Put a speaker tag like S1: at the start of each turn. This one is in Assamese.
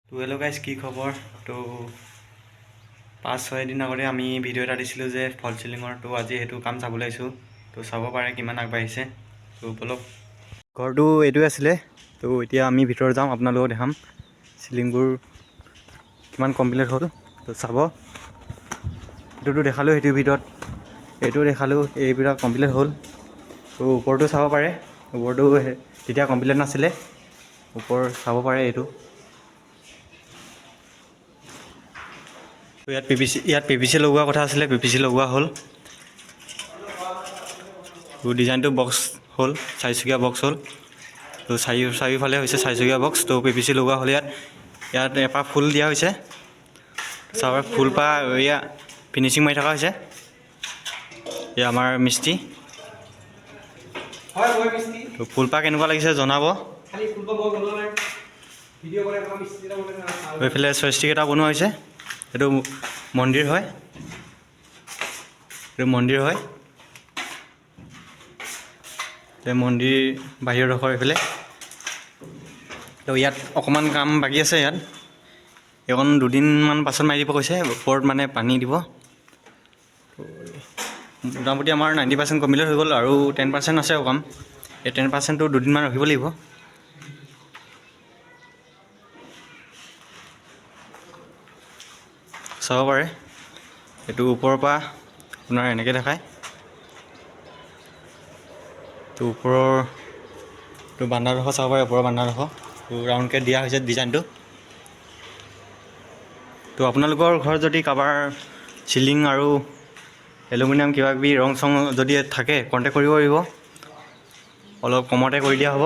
S1: তো হেল্ল' গাইজ, কি খবৰ? তো 5-6 দিন আগতে আমি ভিডিঅ' এটা দিছিলোঁ যে ফল চিলিঙৰ। তো আজি সেইটো কাম চাবলৈ আহিছোঁ। তো চাব পাৰে কিমান আগবাঢ়িছে। তো বলক, ঘৰটো এইটোৱে আছিলে। তো এতিয়া আমি ভিতৰত যাম, আপোনালোকক দেখাম চিলিংবোৰ কিমান কমপ্লিট হ'ল। তো চাব, এইটোতো দেখালোঁ, সেইটো ভিতৰত এইটো দেখালোঁ, এইবিলাক কমপ্লিট হ'ল। তো ওপৰটো চাব পাৰে, ওপৰটো তেতিয়া কমপ্লিট নাছিলে। ওপৰ চাব পাৰে এইটো। তো ইয়াত PVC লগোৱা কথা আছিলে, PVC লগোৱা হ'ল। তো ডিজাইনটো বক্স হ'ল, 4চকীয়া বক্স হ'ল। তো চাৰিওফালে হৈছে 4চকীয়া বক্স। তো PVC লগোৱা হ'ল। ইয়াত এপাহ ফুল দিয়া হৈছে। চাব, ফুলপাহ এয়া ফিনিচিং মাৰি থকা হৈছে। এয়া আমাৰ মিস্ত্ৰী। তো ফুলপাহ কেনেকুৱা লাগিছে জনাব। এইফালে চয়ষ্টিক এটা বনোৱা হৈছে। এইটো মন্দিৰ হয়, মন্দিৰ বাহিৰৰ ডোখৰ এইফালে। তো ইয়াত অকণমান কাম বাকী আছে। এইকণ 2দিনমান পাছত মাৰি দিব কৈছে। ওপৰত মানে পানী দিব। মোটামুটি আমাৰ 90% কমপ্লিট হৈ গ'ল, আৰু 10% আছে কাম। এই 10%টো 2দিনমান ৰখিব লাগিব। চাব পাৰে, এইটো ওপৰৰ পৰা আপোনাৰ এনেকৈ দেখায়। তো ওপৰৰটো বান্দাডোখৰ চাব পাৰে, ওপৰৰ বান্দাডোখৰ। তো ৰাউণ্ডকৈ দিয়া হৈছে ডিজাইনটো। তো আপোনালোকৰ ঘৰত যদি কাৰোবাৰ চিলিং আৰু এলুমিনিয়াম কিবাকিবি ৰং চং যদি থাকে, কণ্টেক্ট কৰিব পাৰিব। অলপ কমতে কৰি দিয়া হ'ব।